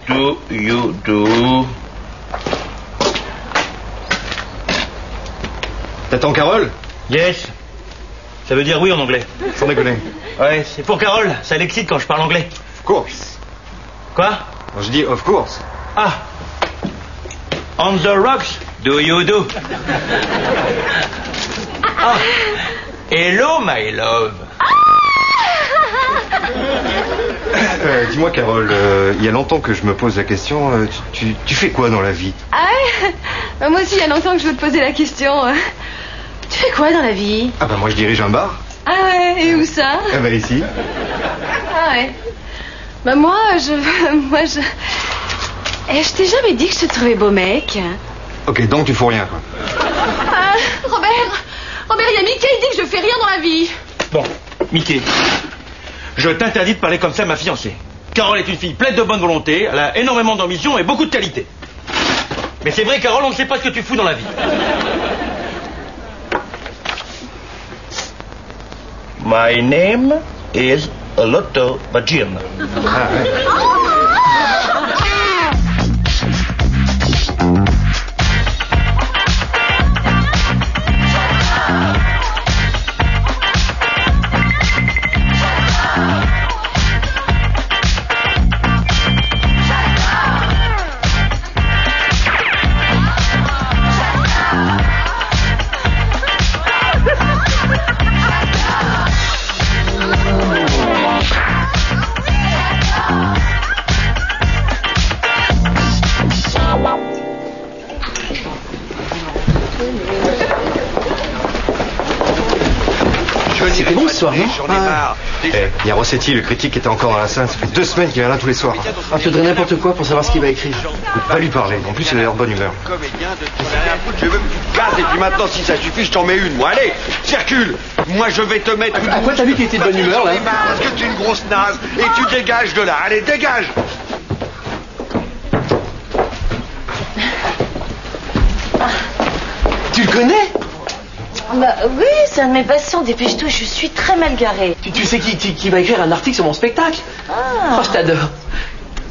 do you do? T'attends Carole? Yes. Ça veut dire oui en anglais. Sans déconner. Ouais, c'est pour Carole. Ça l'excite quand je parle anglais. Of course. Quoi? Non, je dis of course. Ah. On the rocks, do you do? Ah. Hello, my love. Dis-moi Carole, il y a longtemps que je me pose la question, tu fais quoi dans la vie? Ah ouais? Bah, moi aussi, il y a longtemps que je veux te poser la question. Tu fais quoi dans la vie? Ah bah moi je dirige un bar. Ah ouais, et où ça? Ah bah ici. Ah ouais. Bah moi, je... Eh, je t'ai jamais dit que je te trouvais beau mec. Ok, donc tu fous rien quoi. Ah, Robert, il y a Mickey, il dit que je fais rien dans la vie. Bon, Mickey, je t'interdis de parler comme ça à ma fiancée. Carole est une fille pleine de bonne volonté, elle a énormément d'ambition et beaucoup de qualité. Mais c'est vrai, Carole, on ne sait pas ce que tu fous dans la vie. My name is Lotto Bajin. Ah ouais. C'était bon ce soir, non? J'en ai marre. Il y a Rossetti, le critique, qui était encore dans la salle. Ça fait 2 semaines qu'il est là tous les soirs. Ah, tu voudrais n'importe quoi pour savoir ce qu'il va écrire. Écoute, pas lui parler. En plus, il a l'air de bonne humeur. Je veux que tu te casses et puis maintenant, si ça suffit, je t'en mets une. Moi, allez, circule. Moi, je vais te mettre une... À quoi t'as vu qu'il était de bonne humeur, là? Parce que tu es une grosse naze et tu dégages de là. Allez, dégage. Tu le connais? Bah oui, c'est un de mes patients, dépêche-toi, je suis très mal garée. Tu sais qui va écrire un article sur mon spectacle? Oh, je t'adore.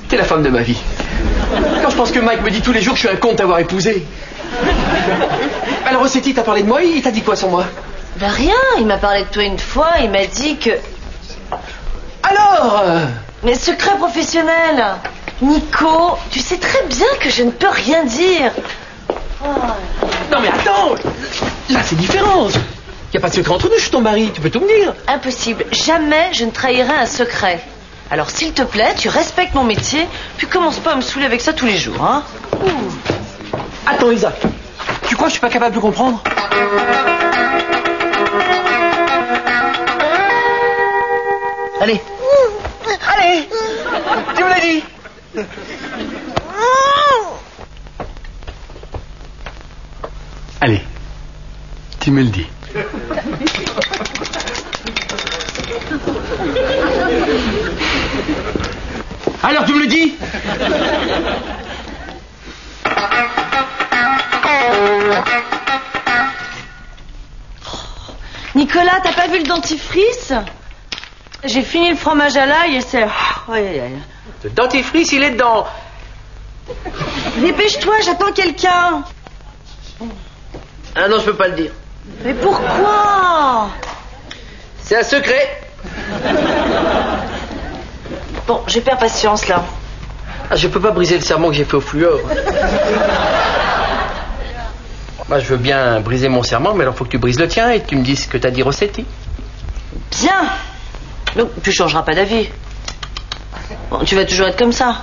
T'es la femme de ma vie. Quand je pense que Mike me dit tous les jours que je suis un con de t'avoir épousé. Alors Rossetti t'a parlé de moi, il t'a dit quoi sur moi? Bah rien, il m'a parlé de toi une fois, il m'a dit que... Alors Mais secret professionnel. Nico, tu sais très bien que je ne peux rien dire. Oh. Non mais attends. Là c'est différent. Y a pas de secret entre nous, je suis ton mari, tu peux tout me dire. Impossible, jamais je ne trahirai un secret. Alors s'il te plaît, tu respectes mon métier, puis commence pas à me saouler avec ça tous les jours, hein. Attends Isa, tu crois que je suis pas capable de comprendre? Allez. Allez. Tu me l'as dit. Allez. Tu me le dis. Alors tu me le dis? Nicolas, t'as pas vu le dentifrice? J'ai fini le fromage à l'ail et c'est... Le dentifrice, il est dedans. Dépêche-toi, j'attends quelqu'un. Ah non, je peux pas le dire. Mais pourquoi? C'est un secret. Bon, j'ai perdu patience là. Ah, je peux pas briser le serment que j'ai fait au fluor. Moi, je veux bien briser mon serment, mais alors faut que tu brises le tien et que tu me dises ce que t'as dit Rossetti. Bien. Donc, tu changeras pas d'avis. Bon, tu vas toujours être comme ça.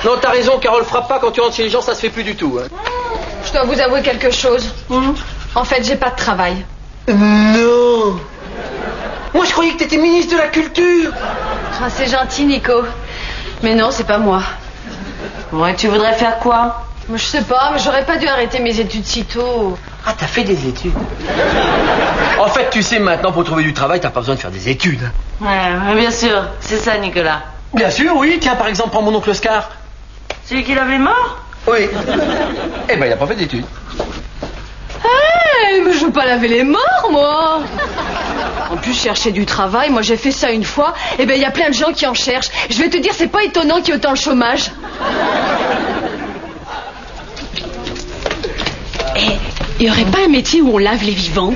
Non, t'as raison, Carole, frappe pas quand tu rentres chez les gens, ça se fait plus du tout. Hein. Je dois vous avouer quelque chose. En fait, j'ai pas de travail. Non. Moi, je croyais que t'étais ministre de la Culture. Ah, c'est gentil, Nico. Mais non, c'est pas moi. Ouais, tu voudrais faire quoi? Je sais pas, mais j'aurais pas dû arrêter mes études si tôt. Ah, t'as fait des études. En fait, tu sais, maintenant, pour trouver du travail, t'as pas besoin de faire des études. Ouais, bien sûr, c'est ça, Nicolas. Bien sûr, oui. Tiens, par exemple, prends mon oncle Oscar. Celui qui l'avait mort? Oui. Eh ben, il a pas fait d'études. Mais je veux pas laver les morts, moi. En plus, chercher du travail, moi j'ai fait ça une fois. Eh ben, il y a plein de gens qui en cherchent. Je vais te dire, c'est pas étonnant qu'il y ait autant de chômage. Il y aurait pas un métier où on lave les vivants?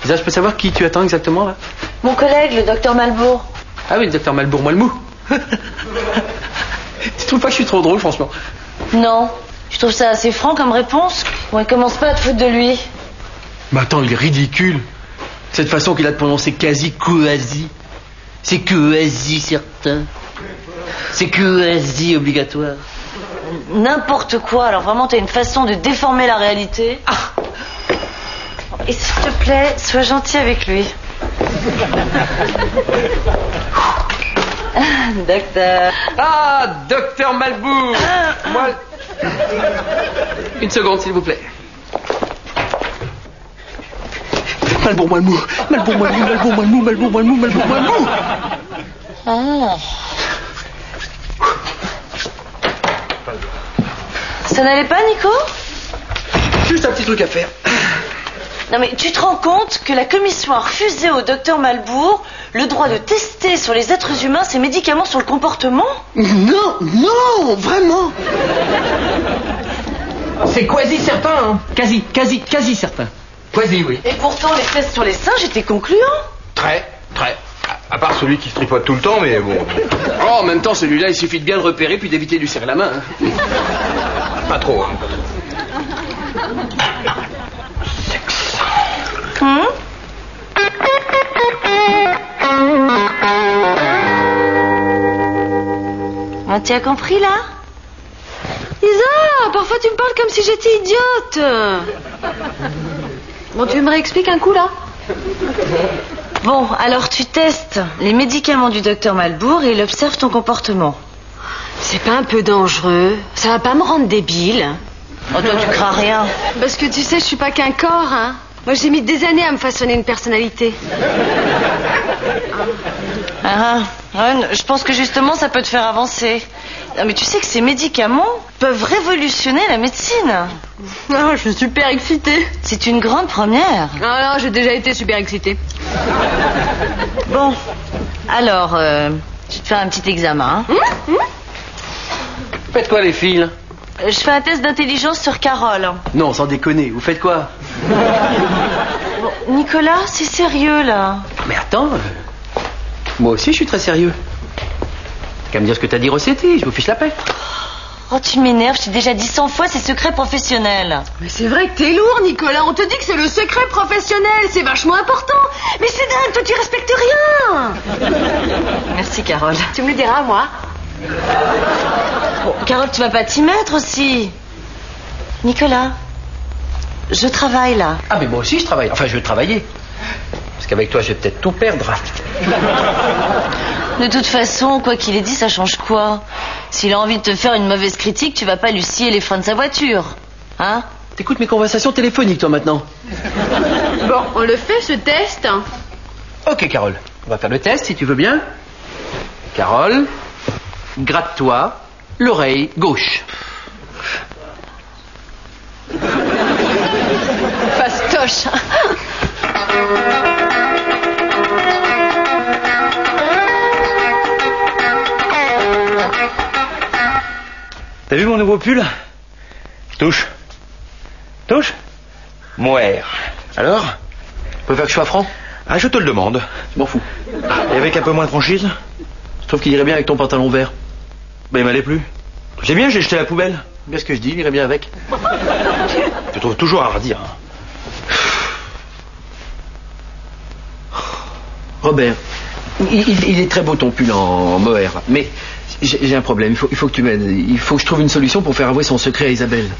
Lisa, je peux savoir qui tu attends exactement, là? Mon collègue, le docteur Malbourg. Ah oui, le docteur Malbourg, moi le mou. Tu trouves pas que je suis trop drôle, franchement? Non, je trouve ça assez franc comme réponse. Bon, il commence pas à te foutre de lui. Mais attends, il est ridicule. Cette façon qu'il a de prononcer quasi. C'est quasi certain. C'est quasi obligatoire. N'importe quoi. Alors vraiment, t'as une façon de déformer la réalité. Ah. Et s'il te plaît, sois gentil avec lui. Docteur. Ah, docteur Malbourg. Moi... Une seconde, s'il vous plaît. Malbourg, moi le mou. Malbourg, moi le mou, Malbourg, moi le mou, Malbourg, moi le mou, Malbourg, moi le mou. Ah. Ça n'allait pas, Nico? Juste un petit truc à faire. Non mais tu te rends compte que la commission a refusé au docteur Malbourg le droit de tester sur les êtres humains ces médicaments sur le comportement? Non, vraiment. C'est quasi certain, hein. Quasi certain. Quasi, oui. Et pourtant les tests sur les singes étaient concluants. Très. À part celui qui se tripote tout le temps, mais bon. Oh, en même temps, celui-là, il suffit de bien le repérer puis d'éviter de lui serrer la main. Hein. Pas trop. Tu as compris là? Isa, parfois tu me parles comme si j'étais idiote. Bon, tu me réexpliques un coup là? Bon, alors tu testes les médicaments du docteur Malbourg et il observe ton comportement. C'est pas un peu dangereux? Ça va pas me rendre débile? Oh, toi tu crains rien. Parce que tu sais, je suis pas qu'un corps, hein. Moi j'ai mis des années à me façonner une personnalité. Je pense que justement ça peut te faire avancer. Non, mais tu sais que ces médicaments peuvent révolutionner la médecine. Oh, je suis super excitée. C'est une grande première. Non, j'ai déjà été super excitée. Bon, alors, je vais te faire un petit examen. Faites quoi, les filles, là? Je fais un test d'intelligence sur Carole. Non, sans déconner, vous faites quoi? Bon, Nicolas, c'est sérieux, là. Mais attends, moi aussi je suis très sérieux. T'as qu'à me dire ce que t'as dit Rossetti, je vous fiche la paix. Oh, tu m'énerves, je t'ai déjà dit 100 fois, c'est secret professionnel. Mais c'est vrai que t'es lourd, Nicolas. On te dit que c'est le secret professionnel, c'est vachement important. Mais c'est dingue, toi tu respectes rien. Merci, Carole. Tu me le diras, moi. Bon, Carole, tu vas pas t'y mettre aussi. Nicolas, je travaille là. Ah, mais moi aussi je travaille. Enfin, je vais travailler. Parce qu'avec toi, je vais peut-être tout perdre. De toute façon, quoi qu'il ait dit, ça change quoi? S'il a envie de te faire une mauvaise critique, tu vas pas lui scier les freins de sa voiture. Hein? T'écoutes mes conversations téléphoniques, toi, maintenant. Bon, on le fait, ce test? Ok, Carole. On va faire le test, si tu veux bien. Carole, gratte-toi l'oreille gauche. Fastoche. T'as vu mon nouveau pull? Touche. Moire. Alors? Peut faire que je sois franc? Ah, je te le demande. Je m'en fous. Et avec un peu moins de franchise? Je trouve qu'il irait bien avec ton pantalon vert. Ben, il m'allait plus. J'ai bien, j'ai jeté à la poubelle. Bien ce que je dis, il irait bien avec. Tu trouves toujours à redire. Robert, il est très beau ton pull en mohair, mais j'ai un problème, il faut que tu m'aides. Il faut que je trouve une solution pour faire avouer son secret à Isabelle.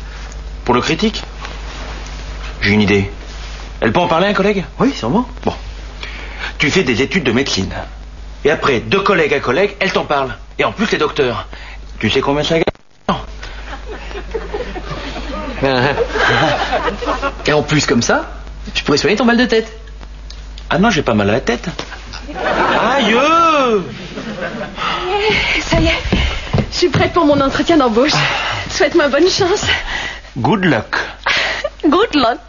Pour le critique? J'ai une idée. Elle peut en parler à un collègue? Oui, sûrement. Bon. Tu fais des études de médecine. Et après, de collègue à collègue, elle t'en parle. Et en plus, les docteurs. Tu sais combien ça gagne? Non. Et en plus, comme ça, je pourrais soigner ton mal de tête. Ah non, j'ai pas mal à la tête. Ah, Aïe! Ça y est, je suis prête pour mon entretien d'embauche. Souhaite-moi bonne chance. Good luck, Good luck.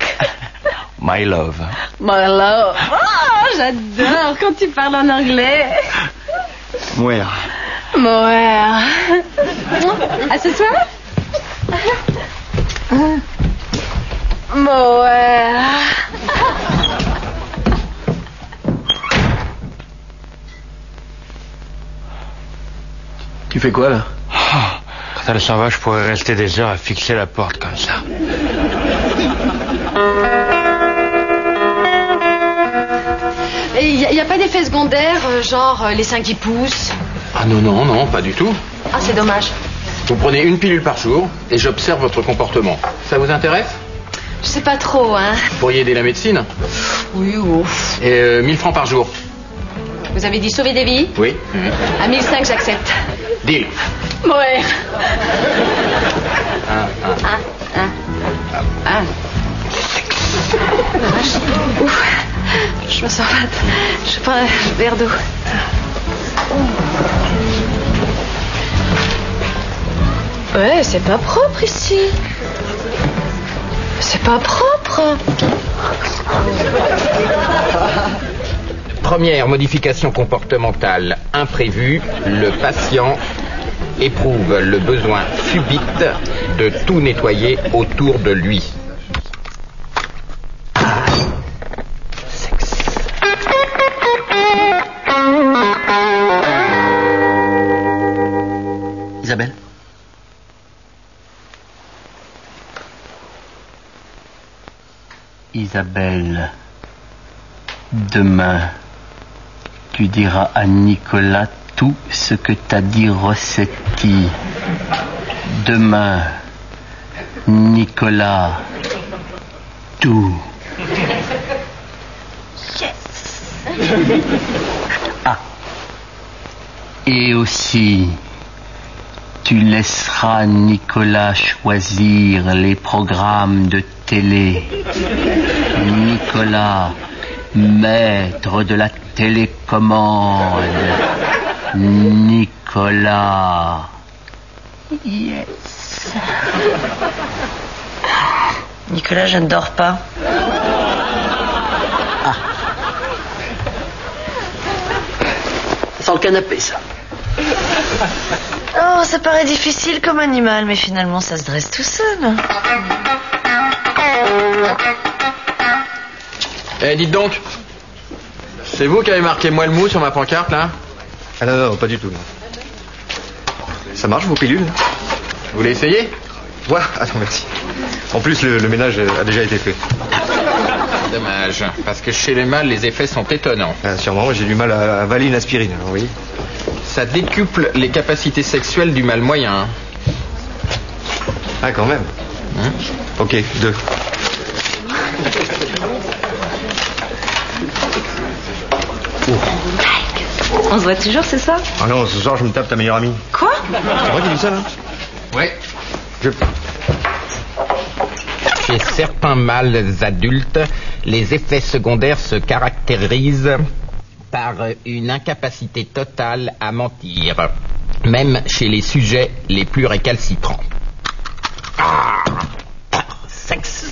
my love. My love. Oh, j'adore quand tu parles en anglais. Ouais. Ouais. À ce soir. Ouais. Tu fais quoi, là? Quand elle s'en va, je pourrais rester des heures à fixer la porte comme ça. Et il n'y a pas d'effet secondaire, genre les seins qui poussent? Ah non, pas du tout. Ah, c'est dommage. Vous prenez une pilule par jour et j'observe votre comportement. Ça vous intéresse? Je sais pas trop, hein. Vous pourriez aider la médecine? Oui, ouf. Et 1000 francs par jour. Vous avez dit sauver des vies? Oui. À 1005, j'accepte. Deal. Ouais. La vache. Ouf. Je me sens malade. Je prends un verre d'eau. Ouais, c'est pas propre ici. C'est pas propre. Première modification comportementale imprévue, le patient éprouve le besoin subite de tout nettoyer autour de lui. Isabelle? Isabelle, demain, tu diras à Nicolas tout ce que t'as dit Rossetti. Demain, Nicolas, tout. Ah. Et aussi, tu laisseras Nicolas choisir les programmes de télé. Nicolas, maître de la télécommande. Nicolas. Yes. Nicolas, je ne dors pas. Ça sent le canapé, ça. Oh, ça paraît difficile comme animal, mais finalement, ça se dresse tout seul. Eh, dites donc. C'est vous qui avez marqué moi le mou sur ma pancarte, là? Ah non, pas du tout. Non. Ça marche, vos pilules? Vous voulez essayer? Ouais, attends, merci. En plus, le ménage a déjà été fait. Dommage, parce que chez les mâles, les effets sont étonnants. Sûrement, j'ai du mal à avaler une aspirine, alors oui. Ça décuple les capacités sexuelles du mâle moyen. Ah, quand même. Ok, 2. On se voit toujours, c'est ça? Ah non, ce soir, je me tape ta meilleure amie. Quoi? C'est vrai qu'il dit ça, là? Ouais. Chez certains mâles adultes, les effets secondaires se caractérisent par une incapacité totale à mentir, même chez les sujets les plus récalcitrants. Sexe.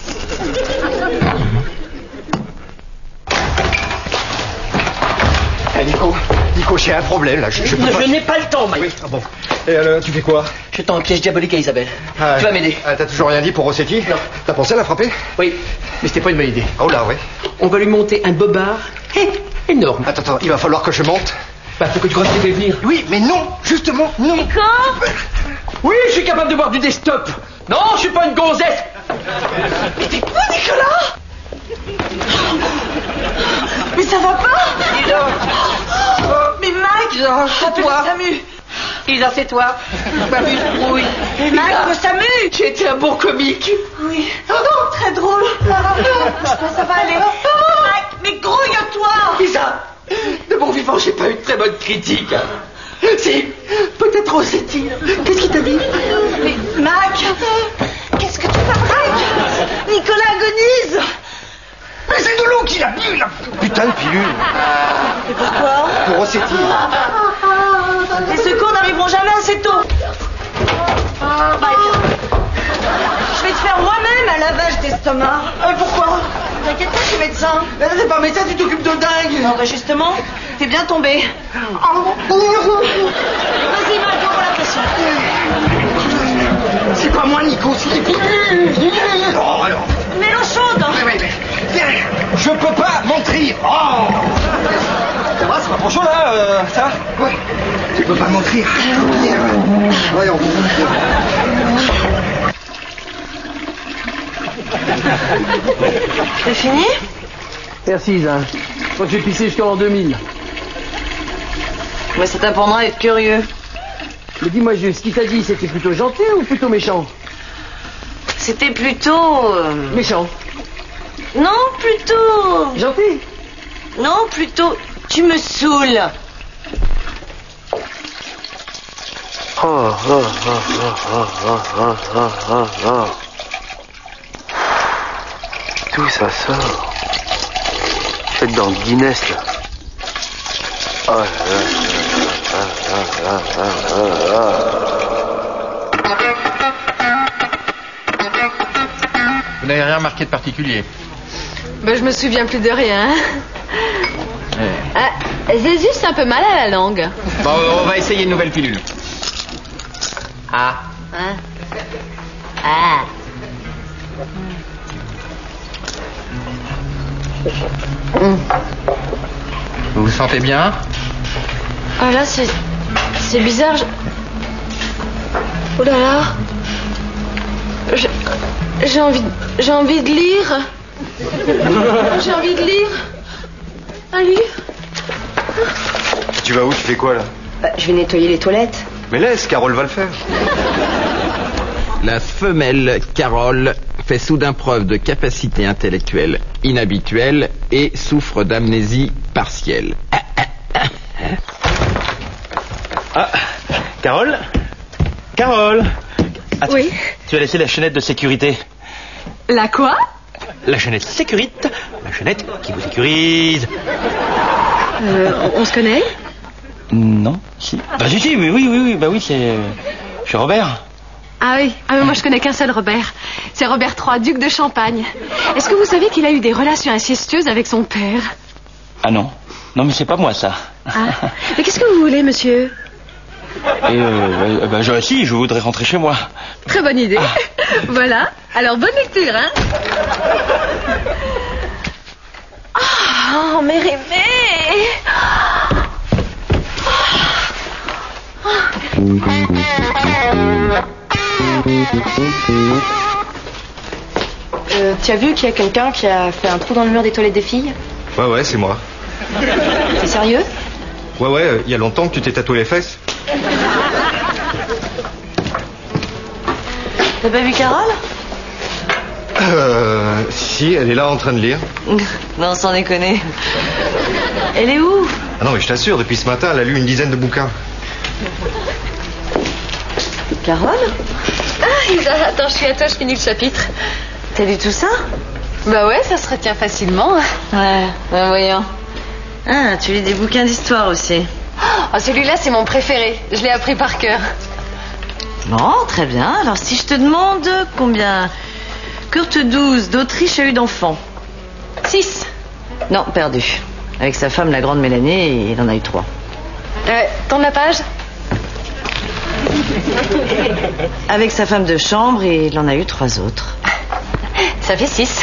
Nico, j'ai un problème, là. Je peux pas... Je n'ai pas le temps, Mike. Oui, ah bon. Et alors, tu fais quoi? Je tends un piège diabolique à Isabelle. Ah, Tu vas m'aider. Ah, t'as toujours rien dit pour Rossetti? Non. T'as pensé à la frapper? Oui, mais c'était pas une bonne idée. Oh là, ouais. On va lui monter un bobard énorme. Attends, il va falloir que je monte. Bah, faut que tu crois qu'il fait venir. Oui, mais non, justement, non. Nico? Oui, je suis capable de boire du desktop. Non, je suis pas une gonzesse. Mais t'es quoi, Nicolas? Mais ça va pas? Mais Mike, appelle Samu. Isa, c'est toi. M'amuse, oui. Mais Mike, Samu. J'ai été un bon comique. Oui. Très drôle. Ça va aller. Mike, mais grouille-toi. Isa, de mon vivant, j'ai pas eu de très bonne critique. Si, peut-être Rossetti. Qu'est-ce qu'il t'a dit? Mais Mike, qu'est-ce que tu fabriques? Nicolas agonise. Mais c'est de l'eau qu'il a bu, la putain de pilule. Et pourquoi? Pour Rossetti. Les secours n'arriveront jamais assez tôt. Mike, je vais te faire moi-même un lavage d'estomac. Pourquoi? T'inquiète pas, je suis médecin. Mais t'es pas médecin, tu t'occupes de dingue. Non, bah justement, t'es bien tombé. Vas-y, Mike, on la pression. C'est pas moi, Nico, c'est les pilules. Oh, alors. Mets l'eau chaude. Mais, viens, je peux pas mentir. Oh. Ça va, c'est pas trop chaud là, ça? Ouais, tu peux pas mentir. Voyons. C'est fini? Merci, Zin. Je crois que j'ai pissé jusqu'en l'an 2000. Mais ça t'apprendra à être curieux. Mais dis-moi juste, ce qu'il t'a dit, c'était plutôt gentil ou plutôt méchant? C'était plutôt... Méchant. Non, plutôt... Gentil. Non, plutôt... Tu me saoules. D'où ça sort? Faites dans le Guinness, là. Oh là là. Vous n'avez rien remarqué de particulier? Ben, je me souviens plus de rien. J'ai juste un peu mal à la langue. Bon, on va essayer une nouvelle pilule. Ah. Vous vous sentez bien? Ah là, c'est bizarre. Oh là là. J'ai envie de lire. J'ai envie de lire. Un livre. Tu vas où? Tu fais quoi là? Je vais nettoyer les toilettes. Mais laisse, Carole va le faire. La femelle Carole fait soudain preuve de capacité intellectuelle inhabituelle et souffre d'amnésie partielle. Ah, Carole? Carole? Attends, Oui. Tu as laissé la chaînette de sécurité. La quoi? La chaînette sécurite, la chaînette qui vous sécurise. On se connaît? Non, si. Bah si, mais oui, bah oui, c'est Robert. Ah oui, mais moi je connais qu'un seul Robert. C'est Robert III, duc de Champagne. Est-ce que vous savez qu'il a eu des relations incestueuses avec son père? Ah non, mais c'est pas moi ça. Ah. Mais qu'est-ce que vous voulez, monsieur? Si, je voudrais rentrer chez moi. Très bonne idée. Voilà, alors bonne lecture, hein. Oh, Mérimée. Tu as vu qu'il y a quelqu'un qui a fait un trou dans le mur des toilettes des filles? Ouais, c'est moi. T'es sérieux? Ouais, il y a longtemps que tu t'es tatoué les fesses. T'as pas vu Carole? Si, elle est là en train de lire. Non, sans déconner. Elle est où? Ah non, mais je t'assure, depuis ce matin, elle a lu une dizaine de bouquins. Carole? Attends, je suis à toi, je finis le chapitre. T'as lu tout ça? Bah ouais, ça se retient facilement. Ouais, voyons. Ah, tu lis des bouquins d'histoire aussi. Oh, celui-là, c'est mon préféré. Je l'ai appris par cœur. Bon, très bien. Alors, si je te demande combien Kurt XII d'Autriche a eu d'enfants? 6. Non, perdu. Avec sa femme, la grande Mélanie, il en a eu 3. Tourne la page. Avec sa femme de chambre, il en a eu 3 autres. Ça fait 6.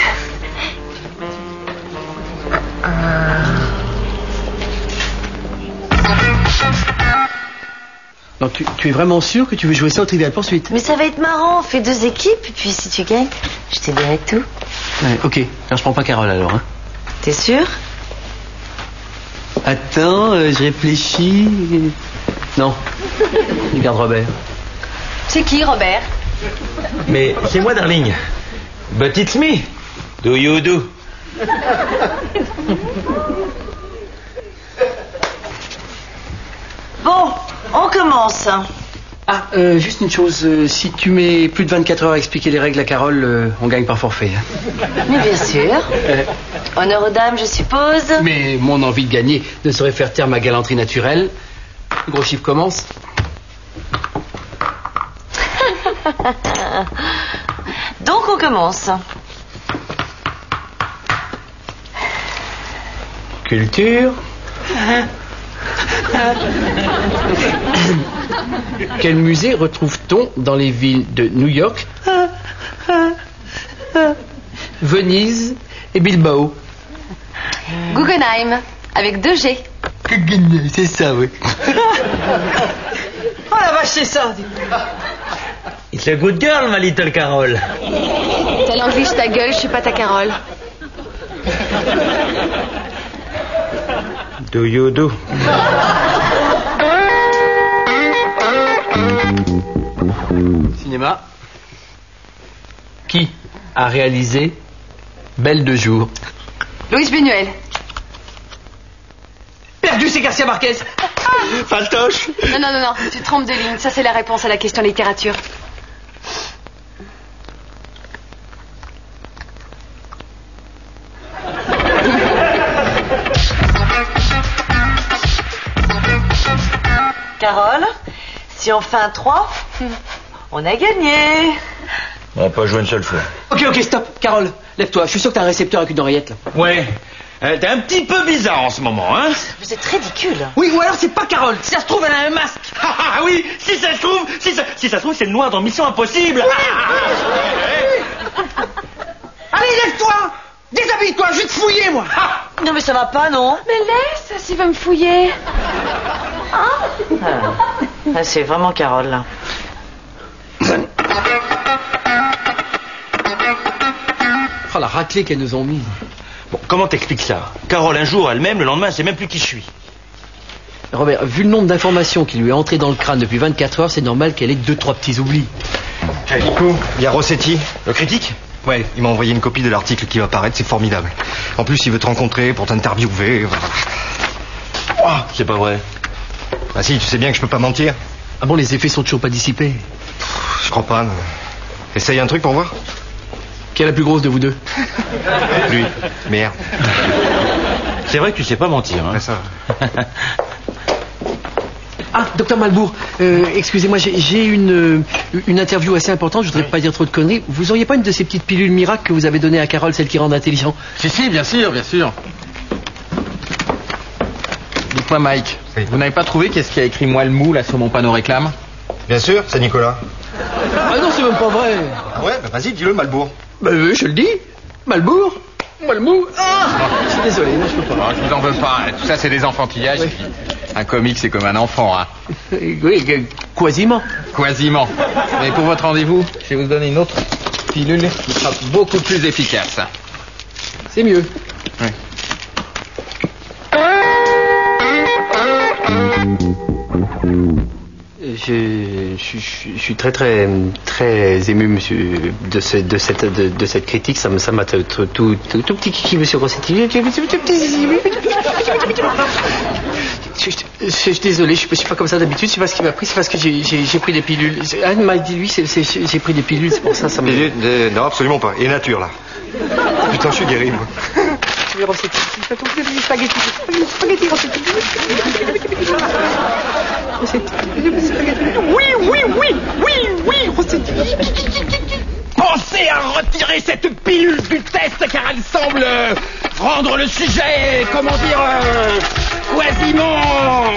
Donc tu es vraiment sûr que tu veux jouer ça au Trivial Poursuite? Mais ça va être marrant, on fait 2 équipes, et puis si tu gagnes, je te dirai tout. Ouais, ok. Alors je prends pas Carole alors, hein. T'es sûr? Attends, je réfléchis. Non. Je garde Robert. C'est qui, Robert? Mais c'est moi, darling. But it's me. Do you do? Bon, on commence. Ah, juste une chose. Si tu mets plus de 24 heures à expliquer les règles à Carole, on gagne par forfait. Hein. Mais bien sûr. Honneur aux dames, je suppose. Mais mon envie de gagner ne saurait faire taire ma galanterie naturelle. Le gros chiffre commence. Donc on commence. Culture. Quel musée retrouve-t-on dans les villes de New York, Venise et Bilbao? Guggenheim, avec 2 G. C'est ça, oui. Oh la vache, c'est ça. It's a good girl, ma little Carole. T'as l'anglais ta gueule, je suis pas ta Carole. Do you do? Cinéma. Qui a réalisé Belle de jour? Louis Buñuel. Perdu, c'est Garcia Marquez. Faltoche. Non, tu te trompes de ligne. Ça, c'est la réponse à la question littérature. Carole, si on fait un 3, on a gagné. On va pas jouer une seule fois. Ok, stop. Carole, lève-toi. Je suis sûr que t'as un récepteur avec une oreillette, là. Ouais. T'es un petit peu bizarre en ce moment, hein? Vous êtes ridicule. Oui, ou alors c'est pas Carole. Si ça se trouve, elle a un masque. Ah oui, si ça se trouve, c'est le noir dans Mission Impossible. Allez, lève-toi. Déshabille-toi, je vais te fouiller, moi. Non mais ça va pas, non? Mais laisse, s'il veut me fouiller. C'est vraiment Carole, là. Oh, la raclée qu'elles nous ont mise. Bon, comment t'expliques ça? Carole, un jour, elle-même, le lendemain, elle sait même plus qui je suis. Robert, vu le nombre d'informations qui lui est entré dans le crâne depuis 24 heures, c'est normal qu'elle ait 2-3 petits oublis. Nico, il y a Rossetti. Le critique? Ouais, il m'a envoyé une copie de l'article qui va paraître, c'est formidable. En plus, il veut te rencontrer pour t'interviewer. Oh, c'est pas vrai. Ah si, tu sais bien que je peux pas mentir. Ah bon, les effets sont toujours pas dissipés? Je crois pas. Non. Essaye un truc pour voir. Qui est la plus grosse de vous deux? Lui. Merde. C'est vrai que tu sais pas mentir, hein? Ouais, ça. Ah, docteur Malbourg, excusez-moi, j'ai une interview assez importante, je voudrais pas dire trop de conneries. Vous auriez pas une de ces petites pilules miracles que vous avez données à Carole, celles qui rendent intelligent? Si, bien sûr. Dites-moi, Mike, Oui. vous n'avez pas trouvé qu'est-ce qui a écrit moi le mou là sur mon panneau réclame? Bien sûr, c'est Nicolas. Ah non, c'est même pas vrai. Ah ouais, bah vas-y, dis-le, Malbourg. Bah oui, je le dis. Malbourg, moi le mou. Ah, je suis désolé, non, je peux pas. Non, je vous en veux pas, tout ça c'est des enfantillages. Oui. Un comique c'est comme un enfant, hein. Oui, quasiment. Quasiment. Mais pour votre rendez-vous, je vais vous donner une autre pilule qui sera beaucoup plus efficace. C'est mieux. Oui. Je suis très ému, monsieur, de cette critique. Ça m'a tout petit kiki, monsieur Rossetti. Je suis désolé, je suis pas comme ça d'habitude. C'est pas ce qui m'a pris, c'est parce que j'ai pris des pilules. Anne m'a dit, lui, j'ai pris des pilules, c'est pour ça, ça me... Non, absolument pas. Et nature, là. Putain, je suis guéri, moi. Rossetti, spaghetti, Rossetti. Oui, Rossetti. Pensez à retirer cette pilule du test car elle semble rendre le sujet, quasiment